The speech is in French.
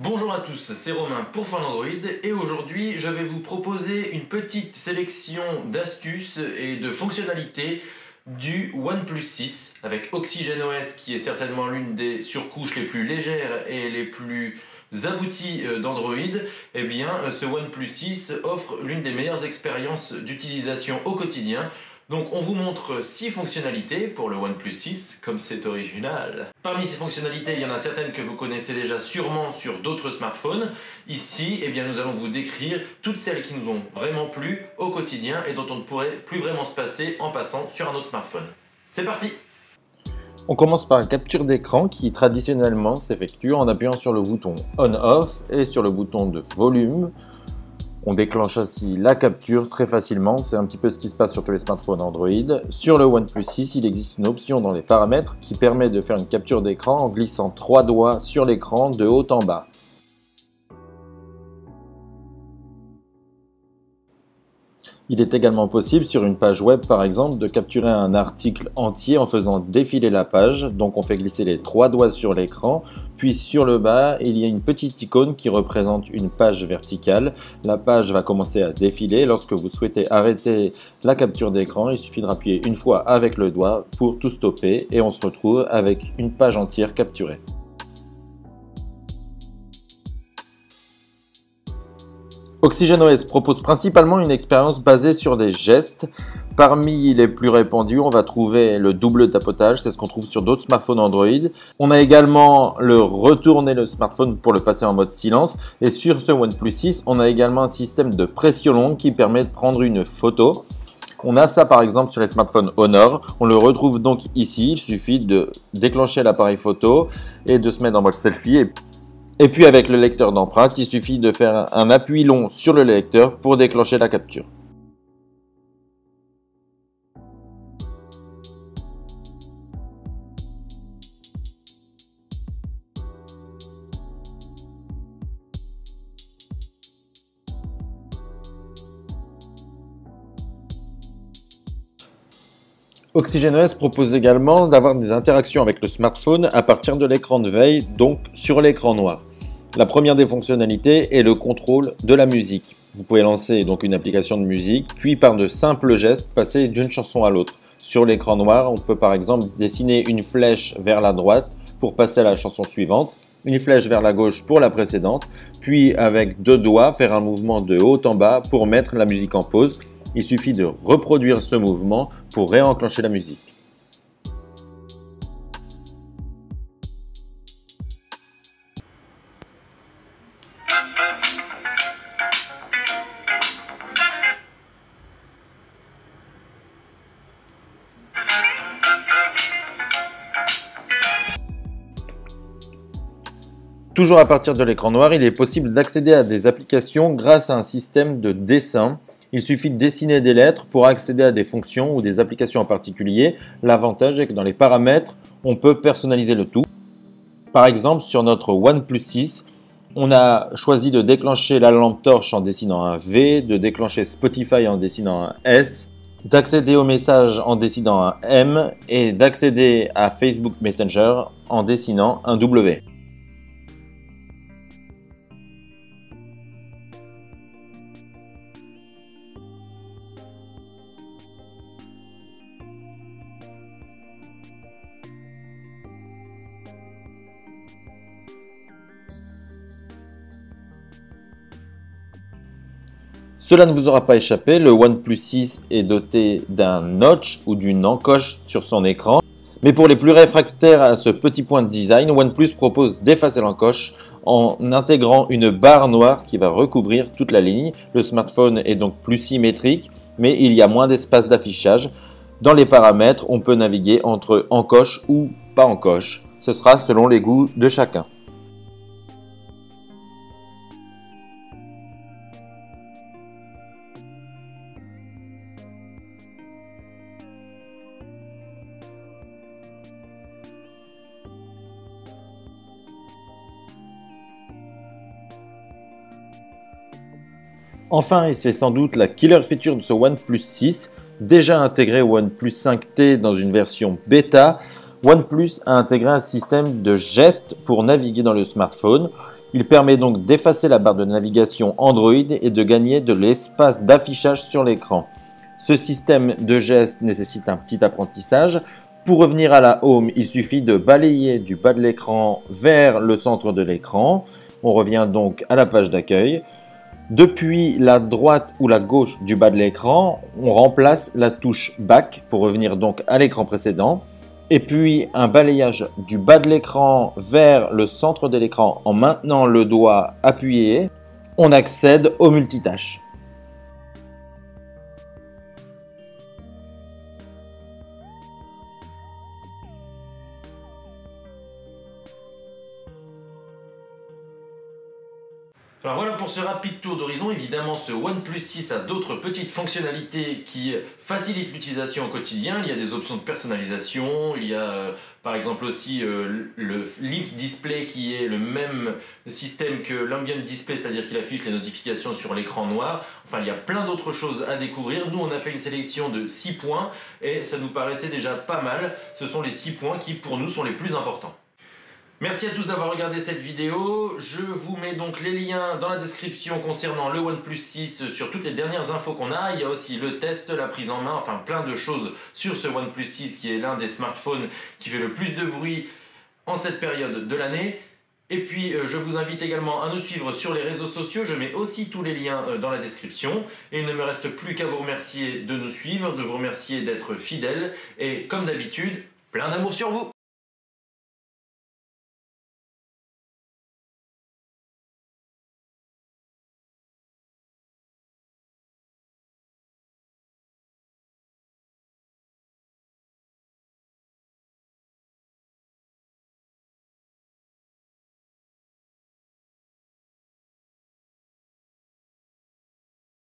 Bonjour à tous, c'est Romain pour Fan Android et aujourd'hui je vais vous proposer une petite sélection d'astuces et de fonctionnalités du OnePlus 6 avec OxygenOS qui est certainement l'une des surcouches les plus légères et les plus abouties d'Android. Eh bien ce OnePlus 6 offre l'une des meilleures expériences d'utilisation au quotidien. Donc on vous montre 6 fonctionnalités pour le OnePlus 6, comme c'est original. Parmi ces fonctionnalités, il y en a certaines que vous connaissez déjà sûrement sur d'autres smartphones. Ici, eh bien, nous allons vous décrire toutes celles qui nous ont vraiment plu au quotidien et dont on ne pourrait plus vraiment se passer en passant sur un autre smartphone. C'est parti! On commence par la capture d'écran qui traditionnellement s'effectue en appuyant sur le bouton On/Off et sur le bouton de volume. On déclenche ainsi la capture très facilement, c'est un petit peu ce qui se passe sur tous les smartphones Android. Sur le OnePlus 6, il existe une option dans les paramètres qui permet de faire une capture d'écran en glissant 3 doigts sur l'écran de haut en bas. Il est également possible sur une page web par exemple de capturer un article entier en faisant défiler la page. Donc on fait glisser les 3 doigts sur l'écran, puis sur le bas il y a une petite icône qui représente une page verticale. La page va commencer à défiler. Lorsque vous souhaitez arrêter la capture d'écran, il suffit de appuyer une fois avec le doigt pour tout stopper et on se retrouve avec une page entière capturée. OxygenOS propose principalement une expérience basée sur des gestes. Parmi les plus répandus, on va trouver le double tapotage, c'est ce qu'on trouve sur d'autres smartphones Android. On a également le retourner le smartphone pour le passer en mode silence. Et sur ce OnePlus 6, on a également un système de pression longue qui permet de prendre une photo. On a ça par exemple sur les smartphones Honor. On le retrouve donc ici, il suffit de déclencher l'appareil photo et de se mettre en mode selfie. Et puis avec le lecteur d'empreintes, il suffit de faire un appui long sur le lecteur pour déclencher la capture. OxygenOS propose également d'avoir des interactions avec le smartphone à partir de l'écran de veille, donc sur l'écran noir. La première des fonctionnalités est le contrôle de la musique. Vous pouvez lancer donc une application de musique, puis par de simples gestes passer d'une chanson à l'autre. Sur l'écran noir, on peut par exemple dessiner une flèche vers la droite pour passer à la chanson suivante, une flèche vers la gauche pour la précédente, puis avec 2 doigts faire un mouvement de haut en bas pour mettre la musique en pause. Il suffit de reproduire ce mouvement pour réenclencher la musique. Toujours à partir de l'écran noir, il est possible d'accéder à des applications grâce à un système de dessin. Il suffit de dessiner des lettres pour accéder à des fonctions ou des applications en particulier. L'avantage est que dans les paramètres, on peut personnaliser le tout. Par exemple, sur notre OnePlus 6, on a choisi de déclencher la lampe torche en dessinant un V, de déclencher Spotify en dessinant un S, d'accéder aux messages en dessinant un M et d'accéder à Facebook Messenger en dessinant un W. Cela ne vous aura pas échappé, le OnePlus 6 est doté d'un notch ou d'une encoche sur son écran. Mais pour les plus réfractaires à ce petit point de design, OnePlus propose d'effacer l'encoche en intégrant une barre noire qui va recouvrir toute la ligne. Le smartphone est donc plus symétrique, mais il y a moins d'espace d'affichage. Dans les paramètres, on peut naviguer entre encoche ou pas encoche. Ce sera selon les goûts de chacun. Enfin, et c'est sans doute la killer feature de ce OnePlus 6, déjà intégré au OnePlus 5T dans une version bêta, OnePlus a intégré un système de gestes pour naviguer dans le smartphone. Il permet donc d'effacer la barre de navigation Android et de gagner de l'espace d'affichage sur l'écran. Ce système de gestes nécessite un petit apprentissage. Pour revenir à la Home, il suffit de balayer du bas de l'écran vers le centre de l'écran. On revient donc à la page d'accueil. Depuis la droite ou la gauche du bas de l'écran, on remplace la touche Back pour revenir donc à l'écran précédent. Et puis un balayage du bas de l'écran vers le centre de l'écran en maintenant le doigt appuyé, on accède au multitâche. Alors voilà pour ce rapide tour d'horizon. Évidemment, ce OnePlus 6 a d'autres petites fonctionnalités qui facilitent l'utilisation au quotidien. Il y a des options de personnalisation, il y a par exemple aussi le Live Display qui est le même système que l'Ambient Display, c'est-à-dire qu'il affiche les notifications sur l'écran noir. Enfin, il y a plein d'autres choses à découvrir. Nous, on a fait une sélection de 6 points et ça nous paraissait déjà pas mal. Ce sont les 6 points qui, pour nous, sont les plus importants. Merci à tous d'avoir regardé cette vidéo. Je vous mets donc les liens dans la description concernant le OnePlus 6 sur toutes les dernières infos qu'on a. Il y a aussi le test, la prise en main, enfin plein de choses sur ce OnePlus 6 qui est l'un des smartphones qui fait le plus de bruit en cette période de l'année. Et puis je vous invite également à nous suivre sur les réseaux sociaux. Je mets aussi tous les liens dans la description. Et il ne me reste plus qu'à vous remercier de nous suivre, de vous remercier d'être fidèles. Et comme d'habitude, plein d'amour sur vous!